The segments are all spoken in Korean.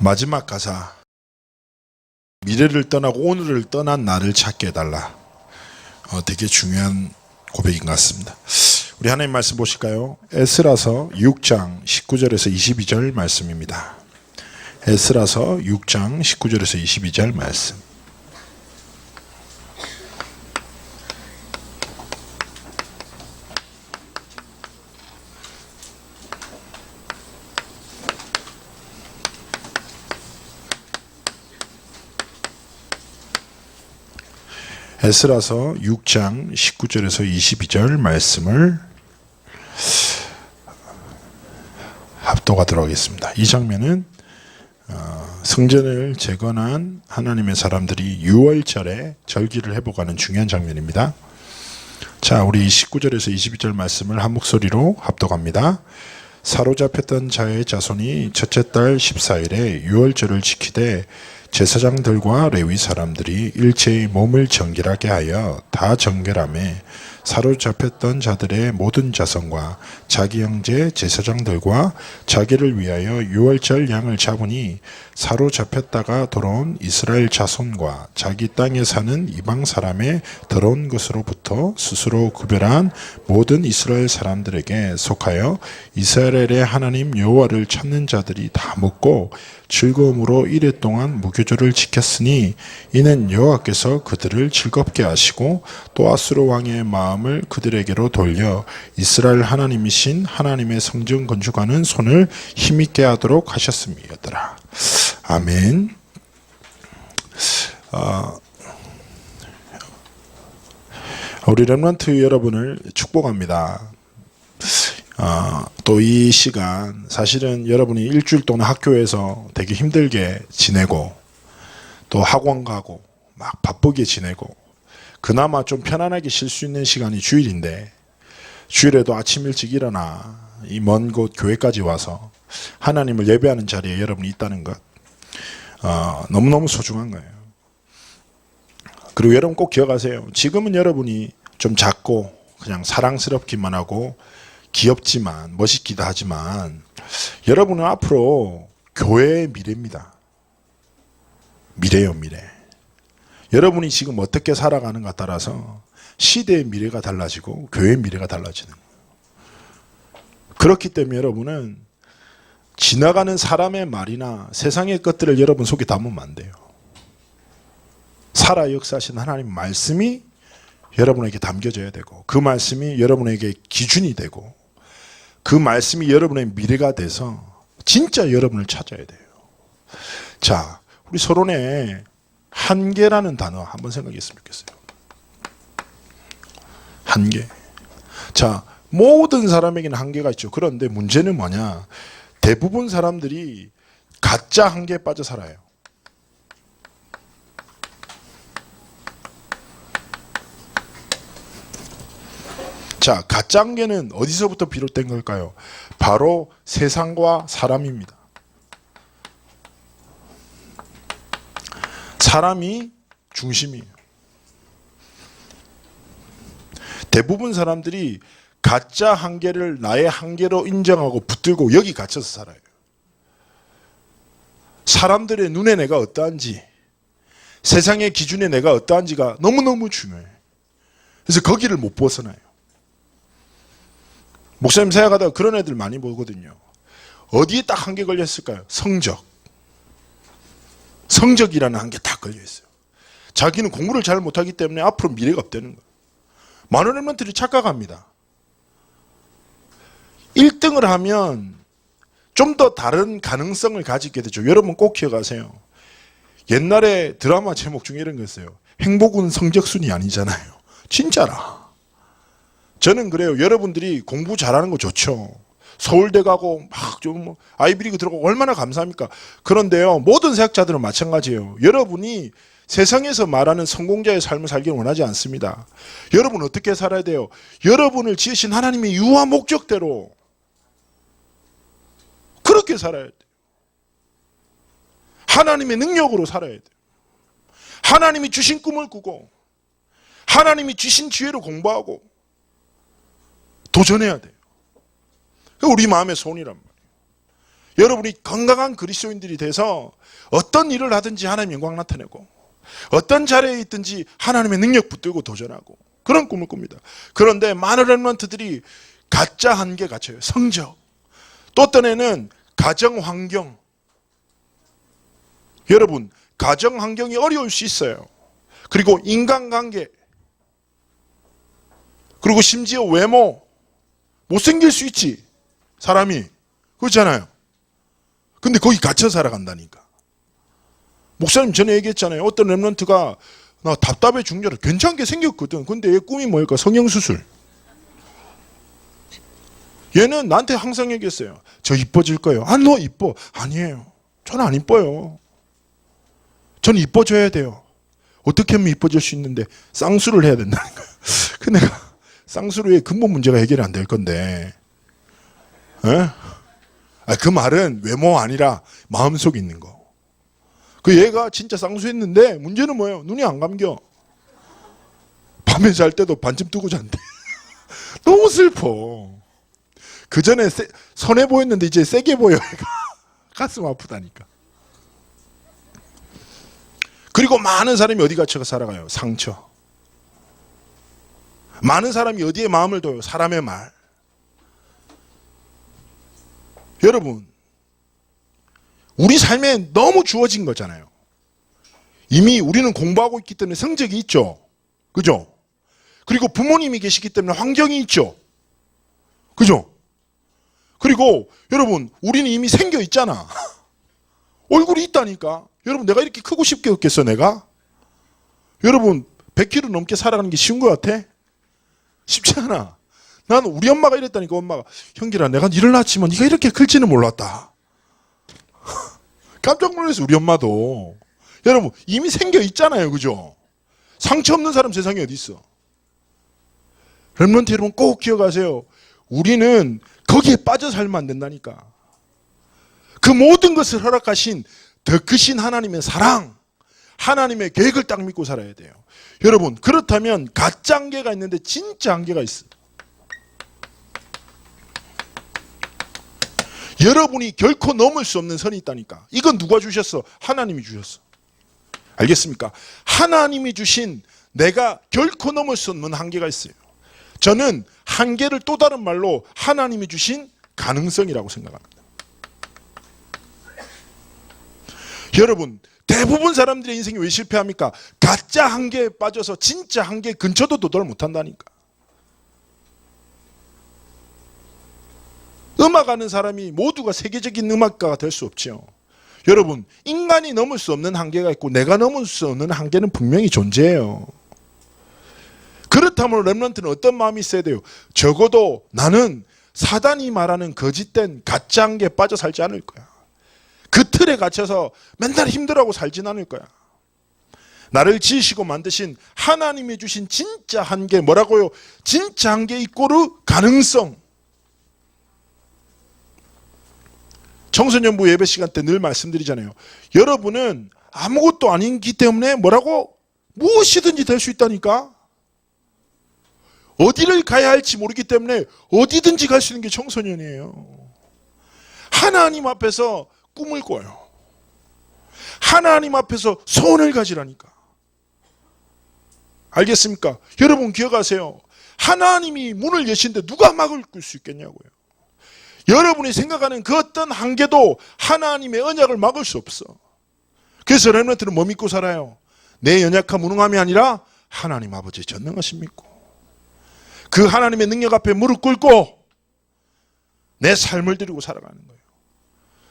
마지막 가사, 미래를 떠나고 오늘을 떠난 나를 찾게 해달라. 되게 중요한 고백인 것 같습니다. 우리 하나님 말씀 보실까요? 에스라서 6장 19절에서 22절 말씀입니다. 에스라서 6장 19절에서 22절 말씀. 에스라서 6장 19절에서 22절 말씀을 합독하도록 하겠습니다. 이 장면은 성전을 재건한 하나님의 사람들이 6월절에 절기를 회복하는 중요한 장면입니다. 자, 우리 19절에서 22절 말씀을 한 목소리로 합독합니다. 사로잡혔던 자의 자손이 첫째 달 14일에 6월절을 지키되 제사장들과 레위 사람들이 일제히 몸을 정결하게 하여 다 정결함에 사로잡혔던 자들의 모든 자손과 자기 형제 제사장들과 자기를 위하여 6월절 양을 잡으니 사로잡혔다가 돌아온 이스라엘 자손과 자기 땅에 사는 이방 사람의 더러운 것으로부터 스스로 구별한 모든 이스라엘 사람들에게 속하여 이스라엘의 하나님 여호와를 찾는 자들이 다 먹고 즐거움으로 이래 동안 무교절을 지켰으니 이는 여호와께서 그들을 즐겁게 하시고 또 아수르 왕의 마음을 그들에게로 돌려 이스라엘 하나님이신 하나님의 성전 건축하는 손을 힘있게 하도록 하셨음이었더라. 아멘. 우리 렘넌트 여러분을 축복합니다. 또 이 시간 사실은 여러분이 일주일 동안 학교에서 되게 힘들게 지내고 또 학원 가고 막 바쁘게 지내고 그나마 좀 편안하게 쉴 수 있는 시간이 주일인데 주일에도 아침 일찍 일어나 이 먼 곳 교회까지 와서 하나님을 예배하는 자리에 여러분이 있다는 것 너무너무 소중한 거예요. 그리고 여러분 꼭 기억하세요. 지금은 여러분이 좀 작고 그냥 사랑스럽기만 하고 귀엽지만 멋있기도 하지만 여러분은 앞으로 교회의 미래입니다. 미래요, 미래. 여러분이 지금 어떻게 살아가는가 따라서 시대의 미래가 달라지고 교회의 미래가 달라지는 거예요. 그렇기 때문에 여러분은 지나가는 사람의 말이나 세상의 것들을 여러분 속에 담으면 안 돼요. 살아 역사하신 하나님 말씀이 여러분에게 담겨져야 되고 그 말씀이 여러분에게 기준이 되고 그 말씀이 여러분의 미래가 돼서 진짜 여러분을 찾아야 돼요. 자, 우리 서론에 한계라는 단어 한번 생각했으면 좋겠어요. 한계. 자, 모든 사람에게는 한계가 있죠. 그런데 문제는 뭐냐? 대부분 사람들이 가짜 한계에 빠져 살아요. 자, 가짜 한계는 어디서부터 비롯된 걸까요? 바로 세상과 사람입니다. 사람이 중심이에요. 대부분 사람들이 가짜 한계를 나의 한계로 인정하고 붙들고 여기 갇혀서 살아요. 사람들의 눈에 내가 어떠한지, 세상의 기준에 내가 어떠한지가 너무너무 중요해요. 그래서 거기를 못 벗어나요. 목사님 생각하다가 그런 애들 많이 보거든요. 어디에 딱 한계 걸렸을까요? 성적. 성적이라는 한계 딱 걸려있어요. 자기는 공부를 잘 못하기 때문에 앞으로 미래가 없다는 거예요. 많은 렘넌트들이 착각합니다. 1등을 하면 좀 더 다른 가능성을 가지게 되죠. 여러분 꼭 기억하세요. 옛날에 드라마 제목 중에 이런 거 있어요. 행복은 성적순이 아니잖아요. 진짜라. 저는 그래요. 여러분들이 공부 잘하는 거 좋죠. 서울대 가고 막 좀 아이비리그 들어가고 얼마나 감사합니까? 그런데요, 모든 세학자들은 마찬가지예요. 여러분이 세상에서 말하는 성공자의 삶을 살기를 원하지 않습니다. 여러분 어떻게 살아야 돼요? 여러분을 지으신 하나님의 유아 목적대로 그렇게 살아야 돼요. 하나님의 능력으로 살아야 돼요. 하나님이 주신 꿈을 꾸고 하나님이 주신 지혜로 공부하고 도전해야 돼요. 우리 마음의 소원이란 말이에요. 여러분이 건강한 그리스도인들이 돼서 어떤 일을 하든지 하나님의 영광 나타내고 어떤 자리에 있든지 하나님의 능력 붙들고 도전하고 그런 꿈을 꿉니다. 그런데 많은 렘넌트들이 가짜 한계 갇혀요. 성적, 또 어떤 애는 가정 환경. 여러분, 가정 환경이 어려울 수 있어요. 그리고 인간관계, 그리고 심지어 외모, 못생길 수 있지 사람이. 그렇잖아요. 근데 거기 갇혀 살아간다니까. 목사님 전에 얘기했잖아요. 어떤 렘넌트가 나 답답해 죽느라 괜찮게 생겼거든. 근데 얘 꿈이 뭘까? 성형수술. 얘는 나한테 항상 얘기했어요. 저 이뻐질 거예요. 아, 너 이뻐. 아니에요. 저는 안 이뻐요. 저는 이뻐져야 돼요. 어떻게 하면 이뻐질 수 있는데 쌍수를 해야 된다는 거예요. 근데 내가 쌍수로의 근본 문제가 해결이 안 될 건데. 그 말은 외모 아니라 마음속에 있는 거. 그 얘가 진짜 쌍수했는데 문제는 뭐예요? 눈이 안 감겨. 밤에 잘 때도 반쯤 뜨고 잔대. 너무 슬퍼. 그 전에 선해 보였는데 이제 세게 보여. 가슴 아프다니까. 그리고 많은 사람이 어디 갇혀 살아가요? 상처. 많은 사람이 어디에 마음을 둬요? 사람의 말. 여러분, 우리 삶에 너무 주어진 거잖아요. 이미 우리는 공부하고 있기 때문에 성적이 있죠. 그죠? 그리고 부모님이 계시기 때문에 환경이 있죠. 그죠? 그리고 여러분, 우리는 이미 생겨 있잖아. 얼굴이 있다니까. 여러분, 내가 이렇게 크고 싶게 없겠어, 내가? 여러분, 100kg 넘게 살아가는 게 쉬운 것 같아? 쉽지 않아. 나는 우리 엄마가 이랬다니까. 엄마가, 형길아, 내가 니를 낳았지만 네가 이렇게 클지는 몰랐다. 깜짝 놀랐어, 우리 엄마도. 여러분, 이미 생겨 있잖아요. 그죠? 상처 없는 사람 세상에 어디 있어? 렘넌트 여러분 꼭 기억하세요. 우리는 거기에 빠져 살면 안 된다니까. 그 모든 것을 허락하신 더 크신 하나님의 사랑, 하나님의 계획을 딱 믿고 살아야 돼요. 여러분, 그렇다면 가짜 한계가 있는데 진짜 한계가 있어. 여러분이 결코 넘을 수 없는 선이 있다니까. 이건 누가 주셨어? 하나님이 주셨어. 알겠습니까? 하나님이 주신 내가 결코 넘을 수 없는 한계가 있어요. 저는 한계를 또 다른 말로 하나님이 주신 가능성이라고 생각합니다. 여러분, 대부분 사람들의 인생이 왜 실패합니까? 가짜 한계에 빠져서 진짜 한계 근처도 도달을 못한다니까. 음악하는 사람이 모두가 세계적인 음악가가 될 수 없지요. 여러분, 인간이 넘을 수 없는 한계가 있고 내가 넘을 수 없는 한계는 분명히 존재해요. 그렇다면 렘넌트는 어떤 마음이 있어야 돼요? 적어도 나는 사단이 말하는 거짓된 가짜 한계에 빠져 살지 않을 거야. 그 틀에 갇혀서 맨날 힘들어하고 살진 않을 거야. 나를 지으시고 만드신 하나님이 주신 진짜 한계, 뭐라고요? 진짜 한계 이꼬르 가능성. 청소년부 예배 시간 때 늘 말씀드리잖아요. 여러분은 아무것도 아니기 때문에 뭐라고? 무엇이든지 될 수 있다니까. 어디를 가야 할지 모르기 때문에 어디든지 갈 수 있는 게 청소년이에요. 하나님 앞에서 꿈을 꿔요. 하나님 앞에서 소원을 가지라니까. 알겠습니까? 여러분 기억하세요. 하나님이 문을 여신데 누가 막을 수 있겠냐고요. 여러분이 생각하는 그 어떤 한계도 하나님의 언약을 막을 수 없어. 그래서 렘넌트는 뭐 믿고 살아요? 내 연약한 무능함이 아니라 하나님 아버지 전능하신 믿고 그 하나님의 능력 앞에 무릎 꿇고 내 삶을 드리고 살아가는 거예요.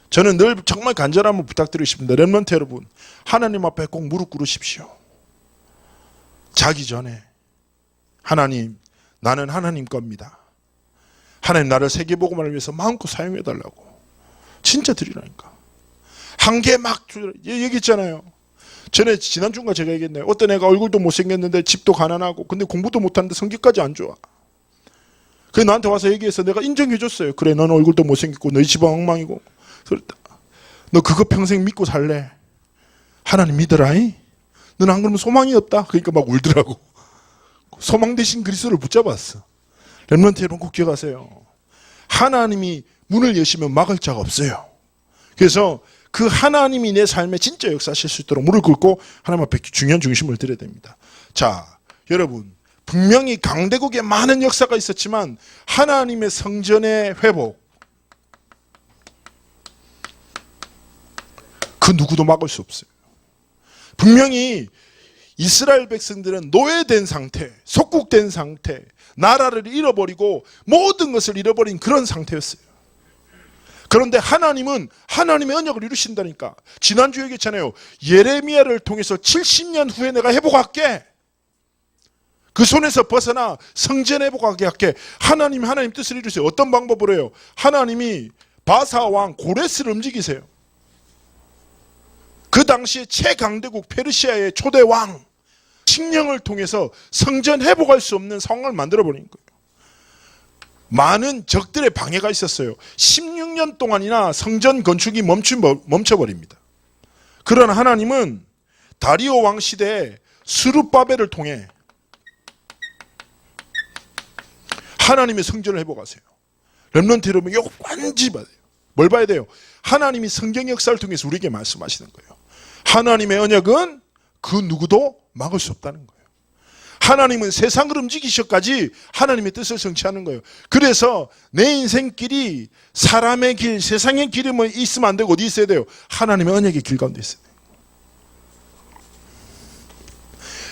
저는 늘 정말 간절함을 부탁드리고 싶습니다. 렘넌트 여러분, 하나님 앞에 꼭 무릎 꿇으십시오. 자기 전에 하나님, 나는 하나님 겁니다. 하나님 나를 세계복음을 위해서 마음껏 사용해달라고 진짜 드리라니까. 한계 막 얘기했잖아요. 전에 지난주인가 제가 얘기했네요. 어떤 애가 얼굴도 못생겼는데 집도 가난하고 근데 공부도 못하는데 성격까지 안 좋아. 그래 나한테 와서 얘기해서 내가 인정해줬어요. 그래 너는 얼굴도 못생겼고 너희 집은 엉망이고 그랬다. 너 그거 평생 믿고 살래? 하나님 믿어라이? 너는 안 그러면 소망이 없다. 그러니까 막 울더라고. 소망 대신 그리스도를 붙잡았어. 렘넌트 여러분 꼭 기억하세요. 하나님이 문을 여시면 막을 자가 없어요. 그래서 그 하나님이 내 삶에 진짜 역사하실 수 있도록 무릎 꿇고 하나님 앞에 중요한 중심을 드려야 됩니다. 자, 여러분, 분명히 강대국에 많은 역사가 있었지만 하나님의 성전의 회복, 그 누구도 막을 수 없어요. 분명히 이스라엘 백성들은 노예된 상태, 속국된 상태, 나라를 잃어버리고 모든 것을 잃어버린 그런 상태였어요. 그런데 하나님은 하나님의 언약을 이루신다니까. 지난주에 얘기했잖아요. 예레미야를 통해서 70년 후에 내가 회복할게. 그 손에서 벗어나 성전 회복하게 할게. 하나님 뜻을 이루세요. 어떤 방법으로 해요? 하나님이 바사 왕 고레스를 움직이세요. 그 당시에 최강대국 페르시아의 초대 왕 칙령을 통해서 성전 회복할 수 없는 상황을 만들어버린 거예요. 많은 적들의 방해가 있었어요. 16년 동안이나 성전 건축이 멈춰버립니다. 그러나 하나님은 다리오 왕 시대에 스룹바벨을 통해 하나님의 성전을 회복하세요. 렘넌트 여러분, 이거 완전히 봐야 돼요. 뭘 봐야 돼요? 하나님이 성경 역사를 통해서 우리에게 말씀하시는 거예요. 하나님의 언약은 그 누구도 막을 수 없다는 거예요. 하나님은 세상을 움직이셔까지 하나님의 뜻을 성취하는 거예요. 그래서 내 인생길이 사람의 길, 세상의 길이 있으면 안 되고 어디 있어야 돼요? 하나님의 언약의 길 가운데 있어야 돼요.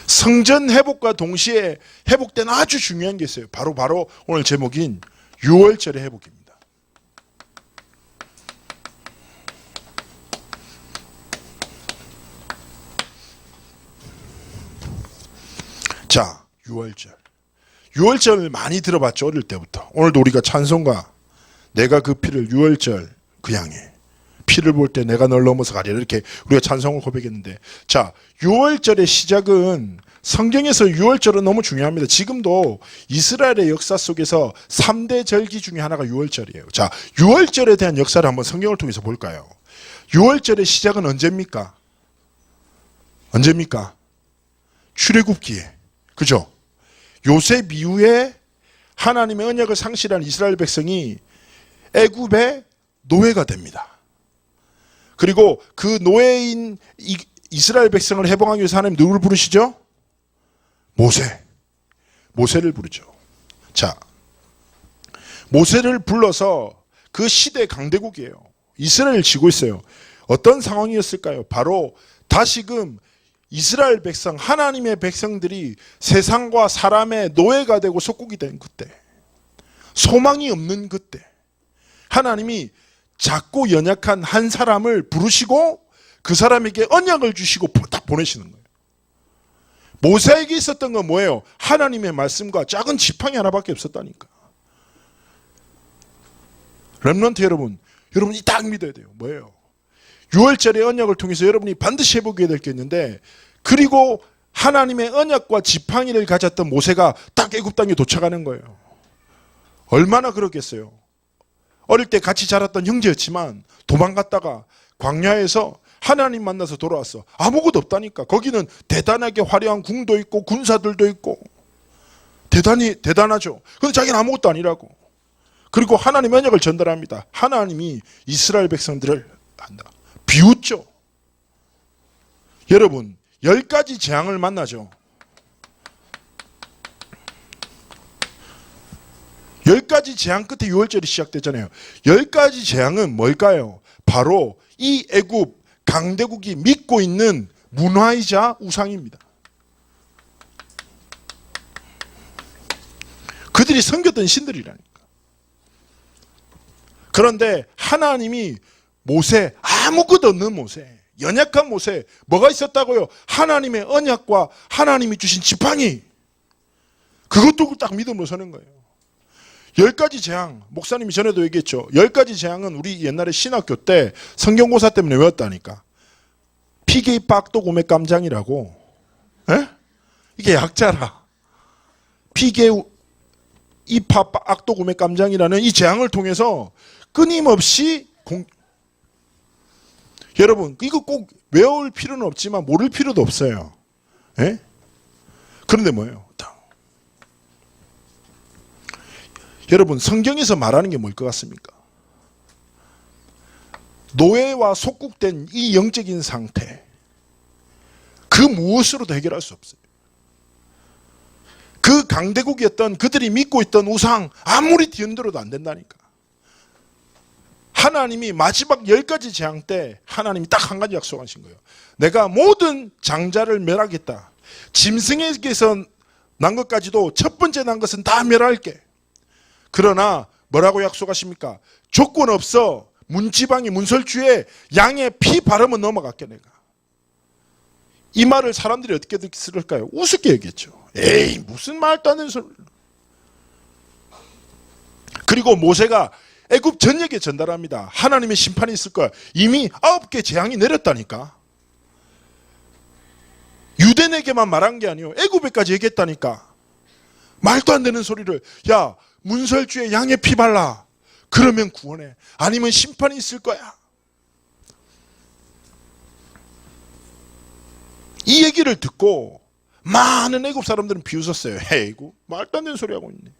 성전 회복과 동시에 회복된 아주 중요한 게 있어요. 바로 오늘 제목인 6월절의 회복입니다. 자, 6월절. 6월절 많이 들어봤죠, 어릴 때부터. 오늘도 우리가 찬송가 내가 그 피를 6월절 그 향해 피를 볼 때 내가 널 넘어서 가리라 이렇게 우리가 찬송을 고백했는데, 자, 6월절의 시작은 성경에서 6월절은 너무 중요합니다. 지금도 이스라엘의 역사 속에서 3대 절기 중에 하나가 6월절이에요. 자, 6월절에 대한 역사를 한번 성경을 통해서 볼까요? 6월절의 시작은 언제입니까? 출애굽기에. 그죠? 요셉 이후에 하나님의 언약을 상실한 이스라엘 백성이 애굽의 노예가 됩니다. 그리고 그 노예인 이스라엘 백성을 해방하기 위해서 하나님 누구를 부르시죠? 모세를 부르죠. 자, 모세를 불러서 그 시대 강대국이에요. 이스라엘을 지고 있어요. 어떤 상황이었을까요? 바로 다시금 이스라엘 백성, 하나님의 백성들이 세상과 사람의 노예가 되고 속국이 된 그때, 소망이 없는 그때, 하나님이 작고 연약한 한 사람을 부르시고 그 사람에게 언약을 주시고 딱 보내시는 거예요. 모세에게 있었던 건 뭐예요? 하나님의 말씀과 작은 지팡이 하나밖에 없었다니까. 렘넌트 여러분이 딱 믿어야 돼요. 뭐예요? 6월절의 언약을 통해서 여러분이 반드시 해보게 될 게 있는데, 그리고 하나님의 언약과 지팡이를 가졌던 모세가 딱 애굽 땅에 도착하는 거예요. 얼마나 그렇겠어요. 어릴 때 같이 자랐던 형제였지만 도망갔다가 광야에서 하나님 만나서 돌아왔어. 아무것도 없다니까. 거기는 대단하게 화려한 궁도 있고 군사들도 있고 대단하죠. 근데 자기는 아무것도 아니라고. 그리고 하나님의 언약을 전달합니다. 하나님이 이스라엘 백성들을 한다. 비웃죠. 여러분, 10가지 재앙을 만나죠. 10가지 재앙 끝에 6월절이 시작되잖아요. 10가지 재앙은 뭘까요? 바로 이 애굽 강대국이 믿고 있는 문화이자 우상입니다. 그들이 섬겼던 신들이라니까. 그런데 하나님이 모세, 아무것도 없는 모세, 연약한 모세, 뭐가 있었다고요? 하나님의 언약과 하나님이 주신 지팡이, 그것도 딱 믿음으로 서는 거예요. 10가지 재앙, 목사님이 전에도 얘기했죠. 10가지 재앙은 우리 옛날에 신학교 때 성경고사 때문에 외웠다니까. 피게이 빡도고메 깜장이라고. 에? 이게 약자라. 피게 이파 악도고메 깜장이라는 이 재앙을 통해서 끊임없이 여러분, 이거 꼭 외울 필요는 없지만 모를 필요도 없어요. 에? 그런데 뭐예요? 여러분, 성경에서 말하는 게 뭘 것 같습니까? 노예와 속국된 이 영적인 상태, 그 무엇으로도 해결할 수 없어요. 그 강대국이었던 그들이 믿고 있던 우상 아무리 뒤흔들어도 안 된다니까. 하나님이 마지막 10가지 재앙 때 하나님이 딱 한 가지 약속하신 거예요. 내가 모든 장자를 멸하겠다. 짐승에게서 난 것까지도 첫 번째 난 것은 다 멸할게. 그러나 뭐라고 약속하십니까? 조건 없어. 문지방이 문설주에 양의 피 바르면 넘어갈게 내가. 이 말을 사람들이 어떻게 들을까요? 우습게 얘기했죠. 에이 무슨 말도 안 되는 소리. 그리고 모세가 애굽 전역에 전달합니다. 하나님의 심판이 있을 거야. 이미 9개 재앙이 내렸다니까. 유대인에게만 말한 게 아니에요. 애굽에까지 얘기했다니까. 말도 안 되는 소리를. 야 문설주에 양의 피 발라. 그러면 구원해. 아니면 심판이 있을 거야. 이 얘기를 듣고 많은 애굽 사람들은 비웃었어요. 에이구 말도 안 되는 소리 하고 있네.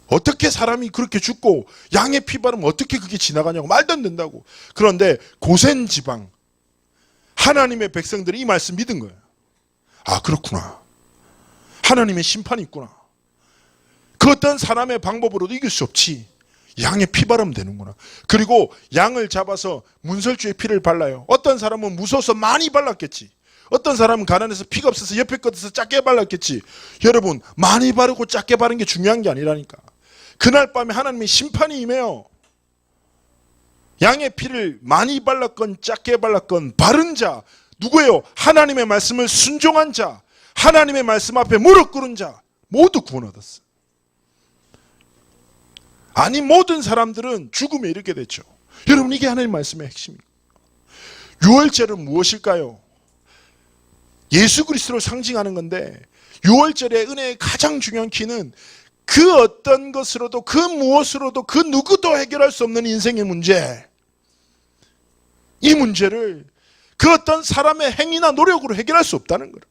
어떻게 사람이 그렇게 죽고 양의 피 바르면 어떻게 그게 지나가냐고. 말도 안 된다고. 그런데 고센 지방 하나님의 백성들이 이 말씀 믿은 거예요. 아 그렇구나. 하나님의 심판이 있구나. 그 어떤 사람의 방법으로도 이길 수 없지. 양의 피 바르면 되는구나. 그리고 양을 잡아서 문설주의 피를 발라요. 어떤 사람은 무서워서 많이 발랐겠지. 어떤 사람은 가난해서 피가 없어서 옆에 것에서 작게 발랐겠지. 여러분 많이 바르고 작게 바른 게 중요한 게 아니라니까. 그날 밤에 하나님의 심판이 임해요. 양의 피를 많이 발랐건 작게 발랐건 바른 자 누구예요? 하나님의 말씀을 순종한 자, 하나님의 말씀 앞에 무릎 꿇은 자 모두 구원 얻었어. 아니 모든 사람들은 죽음에 이르게 됐죠. 여러분 이게 하나님의 말씀의 핵심입니다. 유월절은 무엇일까요? 예수 그리스도를 상징하는 건데 유월절의 은혜의 가장 중요한 키는 그 어떤 것으로도 그 무엇으로도 그 누구도 해결할 수 없는 인생의 문제, 이 문제를 그 어떤 사람의 행위나 노력으로 해결할 수 없다는 거예요.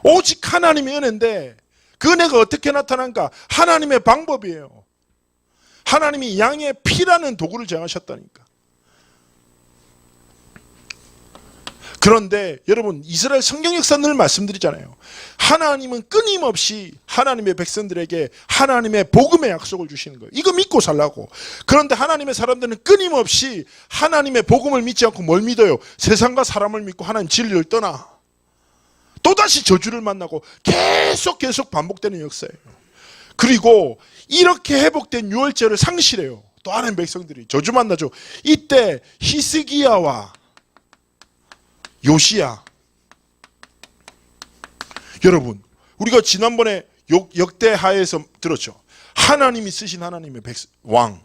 오직 하나님의 은혜인데 그 은혜가 어떻게 나타난가? 하나님의 방법이에요. 하나님이 양의 피라는 도구를 정하셨다니까. 그런데 여러분 이스라엘 성경 역사 늘 말씀드리잖아요. 하나님은 끊임없이 하나님의 백성들에게 하나님의 복음의 약속을 주시는 거예요. 이거 믿고 살라고. 그런데 하나님의 사람들은 끊임없이 하나님의 복음을 믿지 않고 뭘 믿어요? 세상과 사람을 믿고 하나님 진리를 떠나 또다시 저주를 만나고 계속 반복되는 역사예요. 그리고 이렇게 회복된 유월절을 상실해요. 또 하나님 백성들이 저주 만나죠. 이때 히스기야와 요시야, 여러분 우리가 지난번에 역대하에서 들었죠. 하나님이 쓰신 하나님의 왕,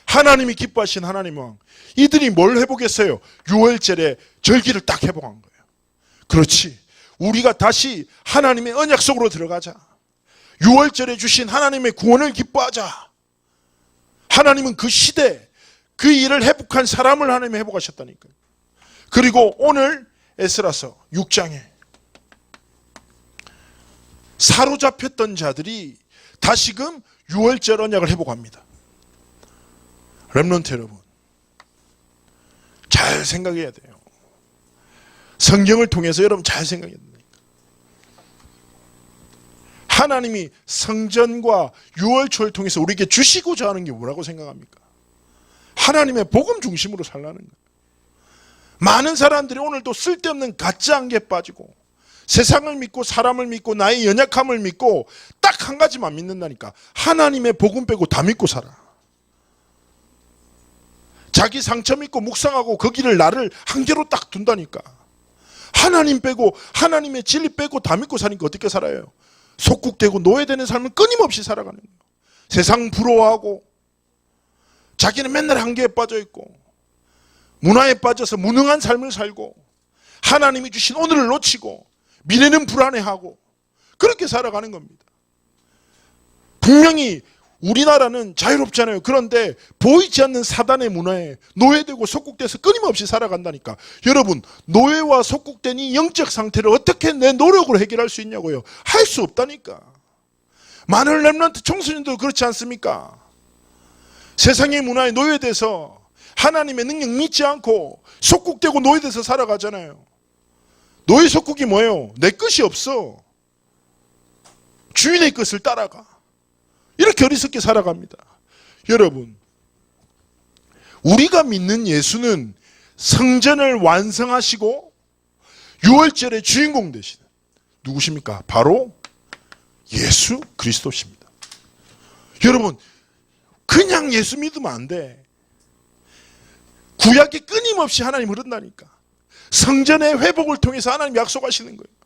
하나님이 기뻐하신 하나님의 왕, 이들이 뭘 회복했어요? 유월절에 절기를 딱 회복한 거예요. 그렇지, 우리가 다시 하나님의 언약 속으로 들어가자. 유월절에 주신 하나님의 구원을 기뻐하자. 하나님은 그 시대 그 일을 회복한 사람을 하나님이 회복하셨다니까요. 그리고 오늘 에스라서 6장에 사로잡혔던 자들이 다시금 유월절 언약을 회복합니다. 렘넌트 여러분 잘 생각해야 돼요. 성경을 통해서 여러분 잘 생각해야 됩니다. 하나님이 성전과 유월초를 통해서 우리에게 주시고자 하는 게 뭐라고 생각합니까? 하나님의 복음 중심으로 살라는 거예요. 많은 사람들이 오늘도 쓸데없는 가짜 안개에 빠지고 세상을 믿고 사람을 믿고 나의 연약함을 믿고 딱 한 가지만 믿는다니까. 하나님의 복음 빼고 다 믿고 살아. 자기 상처 믿고 묵상하고 거기를 나를 한계로 딱 둔다니까. 하나님 빼고 하나님의 진리 빼고 다 믿고 사니까 어떻게 살아요? 속국되고 노예되는 삶을 끊임없이 살아가는 거예요. 세상 부러워하고 자기는 맨날 한계에 빠져 있고 문화에 빠져서 무능한 삶을 살고 하나님이 주신 오늘을 놓치고 미래는 불안해하고 그렇게 살아가는 겁니다. 분명히 우리나라는 자유롭잖아요. 그런데 보이지 않는 사단의 문화에 노예되고 속국돼서 끊임없이 살아간다니까. 여러분 노예와 속국된 이 영적 상태를 어떻게 내 노력으로 해결할 수 있냐고요. 할 수 없다니까. 많은 렘넌트 청소년들 그렇지 않습니까? 세상의 문화에 노예돼서 하나님의 능력 믿지 않고 속국되고 노예돼서 살아가잖아요. 노예 속국이 뭐예요? 내 것이 없어. 주인의 것을 따라가. 이렇게 어리석게 살아갑니다. 여러분, 우리가 믿는 예수는 성전을 완성하시고 유월절의 주인공 되시는 누구십니까? 바로 예수 그리스도십니다. 여러분, 그냥 예수 믿으면 안 돼. 구약에 끊임없이 하나님 흐른다니까. 성전의 회복을 통해서 하나님 약속하시는 거예요.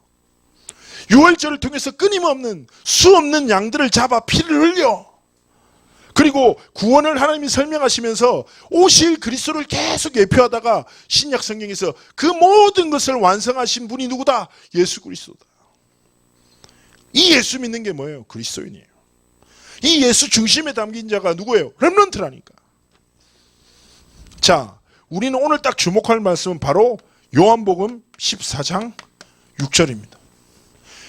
유월절을 통해서 끊임없는 수없는 양들을 잡아 피를 흘려. 그리고 구원을 하나님이 설명하시면서 오실 그리스도를 계속 예표하다가 신약 성경에서 그 모든 것을 완성하신 분이 누구다? 예수 그리스도다. 이 예수 믿는 게 뭐예요? 그리스도인이에요. 이 예수 중심에 담긴 자가 누구예요? 렘넌트라니까. 자, 우리는 오늘 딱 주목할 말씀은 바로 요한복음 14장 6절입니다.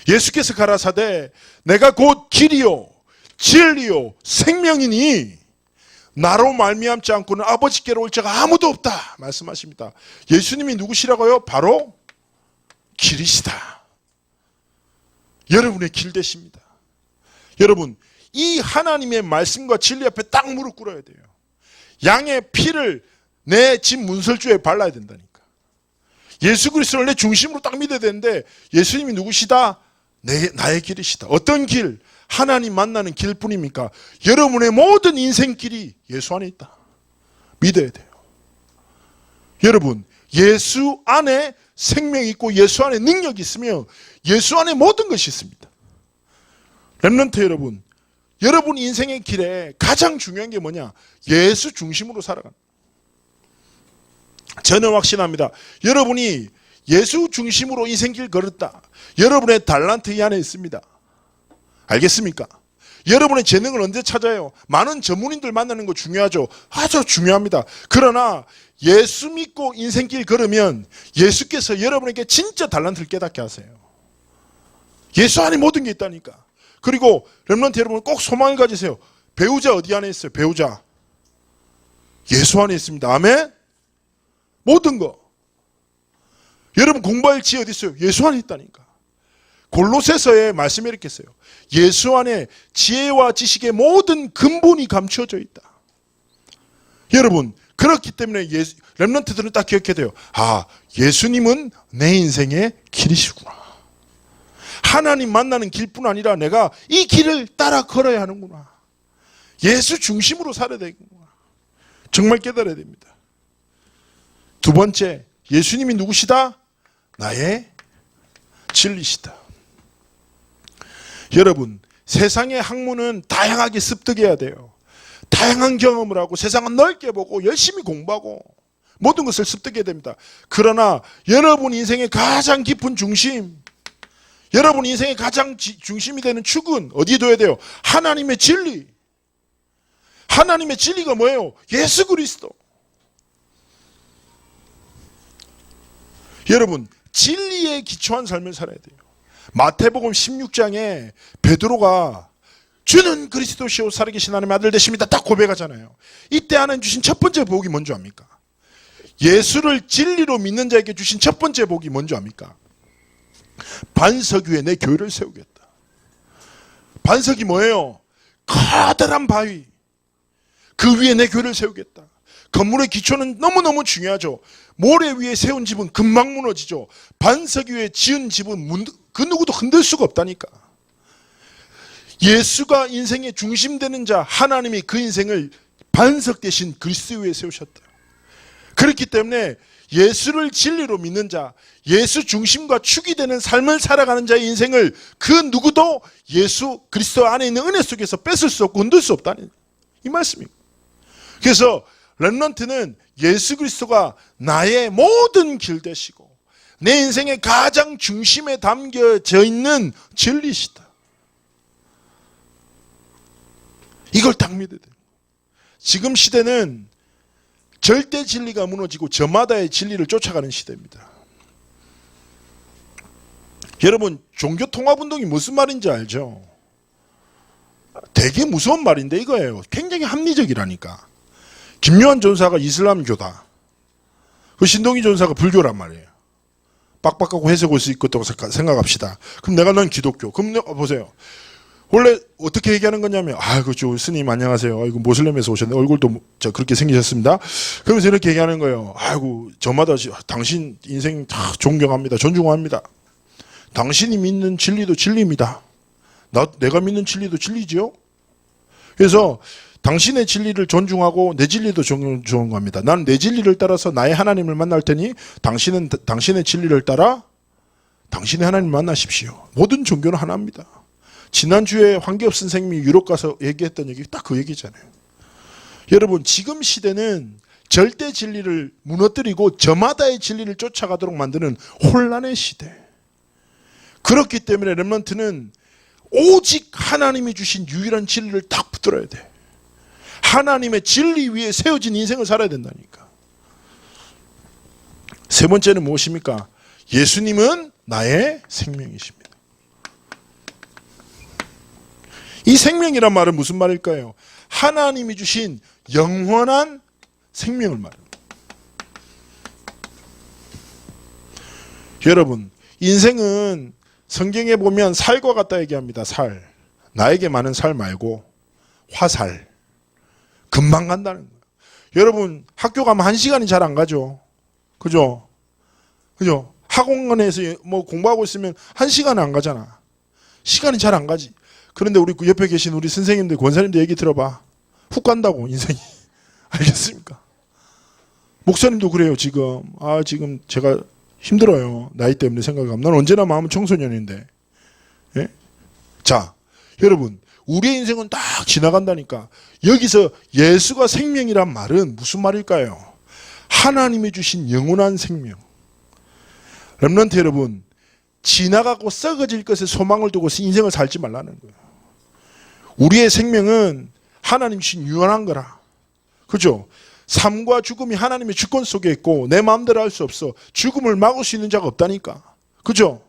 예수께서 가라사대 내가 곧 길이요 진리요 생명이니 나로 말미암지 않고는 아버지께로 올 자가 아무도 없다 말씀하십니다. 예수님이 누구시라고요? 바로 길이시다. 여러분의 길 되십니다. 여러분, 이 하나님의 말씀과 진리 앞에 딱 무릎 꿇어야 돼요. 양의 피를 내 집 문설주에 발라야 된다니까. 예수 그리스도를 내 중심으로 딱 믿어야 되는데 예수님이 누구시다? 나의 길이시다. 어떤 길? 하나님 만나는 길뿐입니까? 여러분의 모든 인생길이 예수 안에 있다. 믿어야 돼요. 여러분, 예수 안에 생명이 있고 예수 안에 능력이 있으면 예수 안에 모든 것이 있습니다. 렘넌트 여러분, 여러분 인생의 길에 가장 중요한 게 뭐냐? 예수 중심으로 살아가는. 저는 확신합니다. 여러분이 예수 중심으로 인생길 걸었다. 여러분의 달란트 이 안에 있습니다. 알겠습니까? 여러분의 재능을 언제 찾아요? 많은 전문인들 만나는 거 중요하죠. 아주 중요합니다. 그러나 예수 믿고 인생길 걸으면 예수께서 여러분에게 진짜 달란트를 깨닫게 하세요. 예수 안에 모든 게 있다니까. 그리고 렘넌트 여러분 꼭 소망을 가지세요. 배우자 어디 안에 있어요? 배우자 예수 안에 있습니다. 아멘? 모든 거. 여러분 공부할 지혜 어디 있어요? 예수 안에 있다니까. 골로새서에 말씀이 이렇게 써요. 예수 안에 지혜와 지식의 모든 근본이 감추어져 있다. 여러분, 그렇기 때문에 렘넌트들은 딱 기억해야 돼요. 아, 예수님은 내 인생의 길이시구나. 하나님 만나는 길뿐 아니라 내가 이 길을 따라 걸어야 하는구나. 예수 중심으로 살아야 되겠구나. 정말 깨달아야 됩니다. 두 번째, 예수님이 누구시다? 나의 진리시다. 여러분, 세상의 학문은 다양하게 습득해야 돼요. 다양한 경험을 하고 세상은 넓게 보고 열심히 공부하고 모든 것을 습득해야 됩니다. 그러나 여러분 인생의 가장 깊은 중심, 여러분 인생의 가장 중심이 되는 축은 어디에 둬야 돼요? 하나님의 진리. 하나님의 진리가 뭐예요? 예수 그리스도. 여러분, 진리에 기초한 삶을 살아야 돼요. 마태복음 16장에 베드로가 주는 그리스도시요 살아계신 하나님의 아들 되십니다 딱 고백하잖아요. 이때 하나님 주신 첫 번째 복이 뭔지 압니까? 예수를 진리로 믿는 자에게 주신 첫 번째 복이 뭔지 압니까? 반석 위에 내 교회를 세우겠다. 반석이 뭐예요? 커다란 바위. 그 위에 내 교회를 세우겠다. 건물의 기초는 너무너무 중요하죠. 모래 위에 세운 집은 금방 무너지죠. 반석 위에 지은 집은 그 누구도 흔들 수가 없다니까. 예수가 인생의 중심되는 자, 하나님이 그 인생을 반석 대신 그리스도 위에 세우셨다. 그렇기 때문에 예수를 진리로 믿는 자, 예수 중심과 축이 되는 삶을 살아가는 자의 인생을 그 누구도 예수 그리스도 안에 있는 은혜 속에서 뺏을 수 없고 흔들 수 없다는 이 말씀입니다. 그래서 렘넌트는 예수 그리스도가 나의 모든 길 되시고 내 인생의 가장 중심에 담겨져 있는 진리시다. 이걸 딱 믿어야 돼요. 지금 시대는 절대 진리가 무너지고 저마다의 진리를 쫓아가는 시대입니다. 여러분, 종교통합운동이 무슨 말인지 알죠? 되게 무서운 말인데 이거예요. 굉장히 합리적이라니까. 김요한 전사가 이슬람교다. 그 신동희 전사가 불교란 말이에요. 빡빡하고 해석할 수 있겠다고 생각합시다. 그럼 난 기독교. 그럼 보세요. 원래 어떻게 얘기하는 거냐면, 그죠. 스님 안녕하세요. 아이고, 모슬렘에서 오셨네. 얼굴도 그렇게 생기셨습니다. 그러면서 이렇게 얘기하는 거예요. 아이고, 저마다 당신 인생 다 존경합니다. 존중합니다. 당신이 믿는 진리도 진리입니다. 내가 믿는 진리도 진리지요? 그래서 당신의 진리를 존중하고 내 진리도 존중합니다. 나는 내 진리를 따라서 나의 하나님을 만날 테니 당신은 당신의 진리를 따라 당신의 하나님을 만나십시오. 모든 종교는 하나입니다. 지난주에 황기업 선생님이 유럽 가서 얘기했던 얘기 딱 그 얘기잖아요. 여러분, 지금 시대는 절대 진리를 무너뜨리고 저마다의 진리를 쫓아가도록 만드는 혼란의 시대. 그렇기 때문에 렘넌트는 오직 하나님이 주신 유일한 진리를 딱 붙들어야 돼. 하나님의 진리 위에 세워진 인생을 살아야 된다니까. 세 번째는 무엇입니까? 예수님은 나의 생명이십니다. 이 생명이란 말은 무슨 말일까요? 하나님이 주신 영원한 생명을 말합니다. 여러분, 인생은 성경에 보면 살과 같다 얘기합니다. 살. 나에게 많은 살 말고 화살. 금방 간다는 거예요. 여러분, 학교 가면 1시간이 잘 안 가죠. 그죠? 학원에서 공부하고 있으면 1시간은 안 가잖아. 시간이 잘 안 가지. 그런데 우리 옆에 계신 우리 선생님들, 권사님들 얘기 들어봐. 훅 간다고, 인생이. 알겠습니까? 목사님도 그래요, 지금. 지금 제가 힘들어요. 나이 때문에 생각하면. 난 언제나 마음은 청소년인데. 예? 자, 여러분, 우리의 인생은 딱 지나간다니까. 여기서 예수가 생명이란 말은 무슨 말일까요? 하나님이 주신 영원한 생명. 렘넌트 여러분, 지나가고 썩어질 것에 소망을 두고 인생을 살지 말라는 거예요. 우리의 생명은 하나님 주신 유한한 거라. 그죠? 삶과 죽음이 하나님의 주권 속에 있고 내 마음대로 할 수 없어. 죽음을 막을 수 있는 자가 없다니까. 그죠?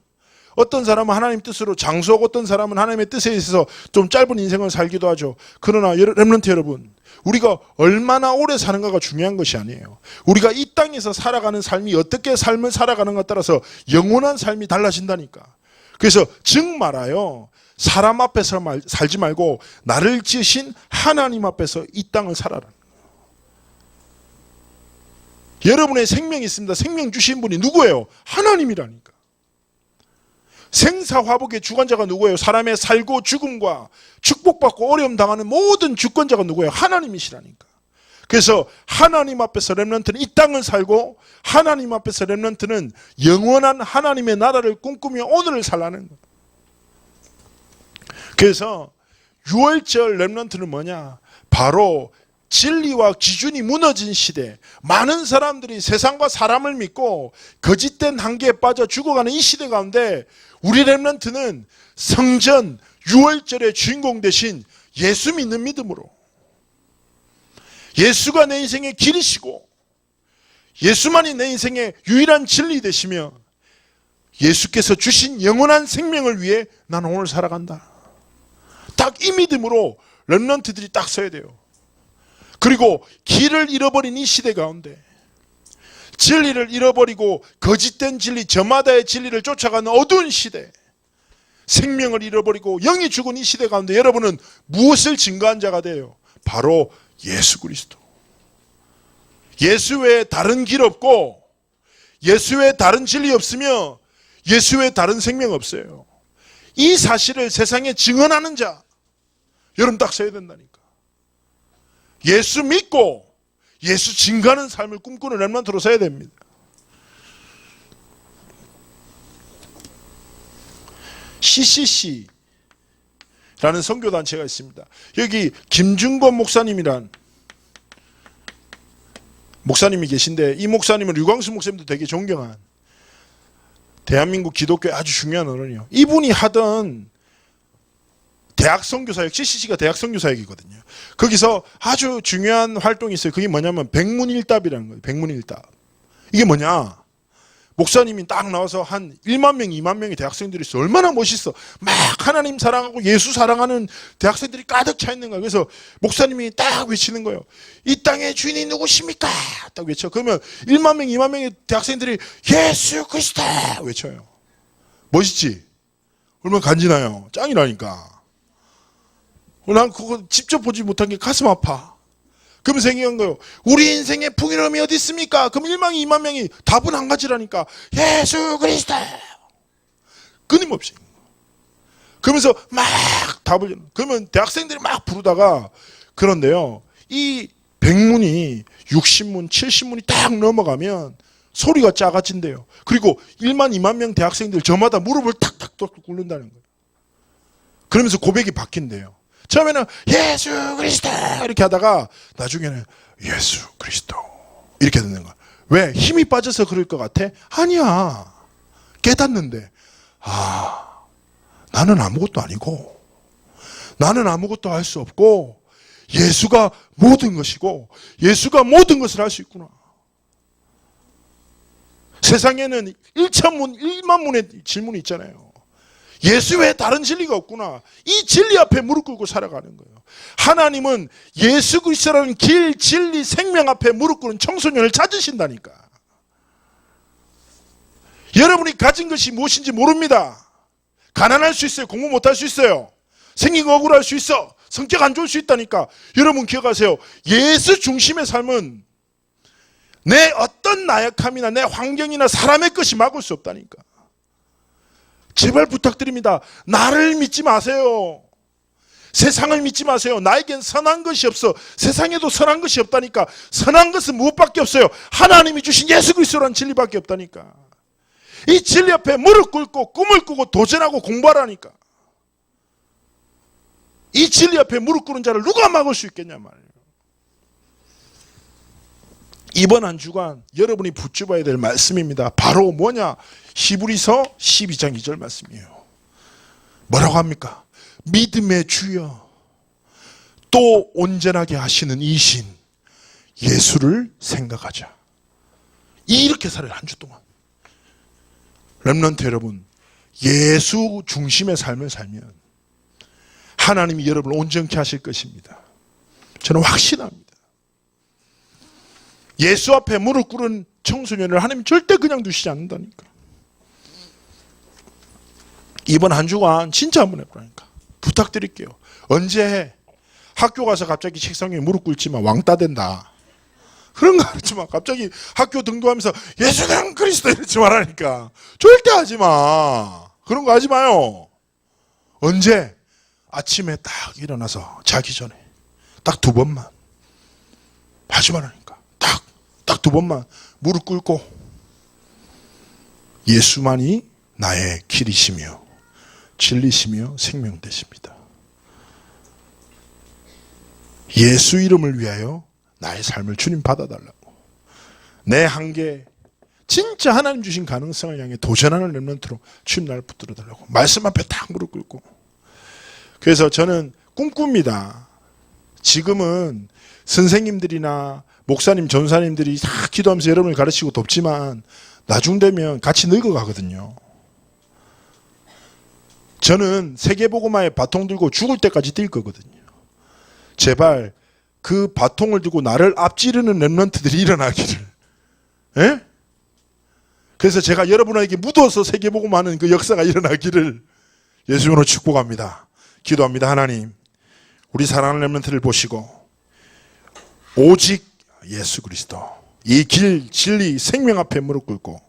어떤 사람은 하나님 뜻으로 장수하고 어떤 사람은 하나님의 뜻에 있어서 좀 짧은 인생을 살기도 하죠. 그러나 렘넌트 여러분, 우리가 얼마나 오래 사는가가 중요한 것이 아니에요. 우리가 이 땅에서 살아가는 삶이 어떻게 삶을 살아가는가에 따라서 영원한 삶이 달라진다니까. 그래서 즉 말하여 사람 앞에서 살지 말고 나를 지으신 하나님 앞에서 이 땅을 살아라. 여러분의 생명이 있습니다. 생명 주신 분이 누구예요? 하나님이라니까. 생사화복의 주관자가 누구예요? 사람의 살고 죽음과 축복받고 어려움 당하는 모든 주권자가 누구예요? 하나님이시라니까. 그래서 하나님 앞에서 렘넌트는 이 땅을 살고 하나님 앞에서 렘넌트는 영원한 하나님의 나라를 꿈꾸며 오늘을 살라는 거예요. 그래서 6월절 렘넌트는 뭐냐? 바로 진리와 기준이 무너진 시대, 많은 사람들이 세상과 사람을 믿고 거짓된 한계에 빠져 죽어가는 이 시대 가운데 우리 렘넌트는 성전 6월절의 주인공 대신 예수 믿는 믿음으로, 예수가 내 인생의 길이시고 예수만이 내 인생의 유일한 진리 되시며 예수께서 주신 영원한 생명을 위해 나는 오늘 살아간다. 딱 이 믿음으로 렘넌트들이 딱 서야 돼요. 그리고 길을 잃어버린 이 시대 가운데 진리를 잃어버리고 거짓된 진리, 저마다의 진리를 쫓아가는 어두운 시대, 생명을 잃어버리고 영이 죽은 이 시대 가운데 여러분은 무엇을 증거한 자가 돼요? 바로 예수 그리스도. 예수 외에 다른 길 없고 예수 외에 다른 진리 없으며 예수 외에 다른 생명 없어요. 이 사실을 세상에 증언하는 자, 여러분 딱 서야 된다니까. 예수 믿고 예수 증거하는 삶을 꿈꾸는 렘넌트로 서야 됩니다. CCC라는 선교단체가 있습니다. 여기 김준권 목사님이란 목사님이 계신데 이 목사님은 류광수 목사님도 되게 존경한 대한민국 기독교의 아주 중요한 어른이요. 이분이 하던 대학 선교사역, CCC가 대학 선교사역이거든요. 거기서 아주 중요한 활동이 있어요. 그게 뭐냐면 백문일답이라는 거예요. 백문일답. 이게 뭐냐? 목사님이 딱 나와서 한 1만 명, 2만 명의 대학생들이 있어. 얼마나 멋있어. 막 하나님 사랑하고 예수 사랑하는 대학생들이 가득 차 있는 거야. 그래서 목사님이 딱 외치는 거예요. 이 땅의 주인이 누구십니까? 딱 외쳐. 그러면 1만 명, 2만 명의 대학생들이 예수 그리스도 외쳐요. 멋있지? 얼마나 간지나요? 짱이라니까. 난 그거 직접 보지 못한 게 가슴 아파. 그럼 생각한 거예요. 우리 인생의 풍요로움이 어디 있습니까? 그럼 1만, 2만 명이 답은 한 가지라니까. 예수 그리스도. 끊임없이. 그러면서 막 답을, 그러면 대학생들이 막 부르다가, 그런데요, 이 100문이 60문, 70문이 딱 넘어가면 소리가 작아진대요. 그리고 1만, 2만 명 대학생들 저마다 무릎을 탁탁 꿇는다는 거예요. 그러면서 고백이 바뀐대요. 처음에는 예수 그리스도 이렇게 하다가 나중에는 예수 그리스도 이렇게 듣는 거야. 왜? 힘이 빠져서 그럴 것 같아? 아니야. 깨닫는데 나는 아무것도 아니고 나는 아무것도 할 수 없고 예수가 모든 것이고 예수가 모든 것을 할 수 있구나. 세상에는 1만 문의 질문이 있잖아요. 예수 외에 다른 진리가 없구나. 이 진리 앞에 무릎 꿇고 살아가는 거예요. 하나님은 예수 그리스도라는 길, 진리, 생명 앞에 무릎 꿇은 청소년을 찾으신다니까. 여러분이 가진 것이 무엇인지 모릅니다. 가난할 수 있어요. 공부 못할 수 있어요. 생긴 거 억울할 수 있어. 성격 안 좋을 수 있다니까. 여러분 기억하세요. 예수 중심의 삶은 내 어떤 나약함이나 내 환경이나 사람의 것이 막을 수 없다니까. 제발 부탁드립니다. 나를 믿지 마세요. 세상을 믿지 마세요. 나에겐 선한 것이 없어. 세상에도 선한 것이 없다니까. 선한 것은 무엇밖에 없어요. 하나님이 주신 예수 그리스도라는 진리밖에 없다니까. 이 진리 앞에 무릎 꿇고 꿈을 꾸고 도전하고 공부하라니까. 이 진리 앞에 무릎 꿇은 자를 누가 막을 수 있겠냐 말이에요. 이번 한 주간 여러분이 붙잡아야 될 말씀입니다. 바로 뭐냐? 히브리서 12장 2절 말씀이에요. 뭐라고 합니까? 믿음의 주여 또 온전하게 하시는 이신 예수를 생각하자. 이렇게 살아요. 한 주 동안. 렘넌트 여러분, 예수 중심의 삶을 살면 하나님이 여러분을 온전케 하실 것입니다. 저는 확신합니다. 예수 앞에 무릎 꿇은 청소년을 하나님 절대 그냥 두시지 않는다니까. 이번 한 주간 진짜 한번 해보라니까. 부탁드릴게요. 언제 학교 가서 갑자기 책상 위에 무릎 꿇지만 왕따 된다. 그런 거 하지 마. 갑자기 학교 등교하면서 예수는 그리스도 이러지 말라니까. 절대 하지 마. 그런 거 하지 마요. 언제? 아침에 딱 일어나서 자기 전에 딱 2번만 하지 말라니까. 딱 2번만 무릎 꿇고 예수만이 나의 길이시며 진리시며 생명 되십니다. 예수 이름을 위하여 나의 삶을 주님 받아달라고. 내 한계, 진짜 하나님 주신 가능성을 향해 도전하는 렘넌트로 주님 나를 붙들어 달라고. 말씀 앞에 딱 무릎 꿇고. 그래서 저는 꿈꿉니다. 지금은 선생님들이나 목사님, 전사님들이 다 기도하면서 여러분을 가르치고 돕지만 나중 되면 같이 늙어가거든요. 저는 세계복음화의 바통 들고 죽을 때까지 뛸 거거든요. 제발 그 바통을 들고 나를 앞지르는 렘넌트들이 일어나기를. 에? 그래서 제가 여러분에게 묻어서 세계복음화하는 그 역사가 일어나기를 예수님으로 축복합니다. 기도합니다. 하나님, 우리 사랑하는 렘넌트를 보시고 오직 예수 그리스도 이 길, 진리, 생명 앞에 무릎 꿇고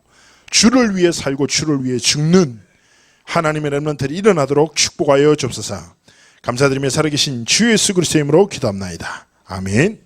주를 위해 살고 주를 위해 죽는 하나님의 렘넌트들이 일어나도록 축복하여 주옵소서. 감사드리며 살아계신 주 예수 그리스도의 이름으로 기도합나이다. 아멘.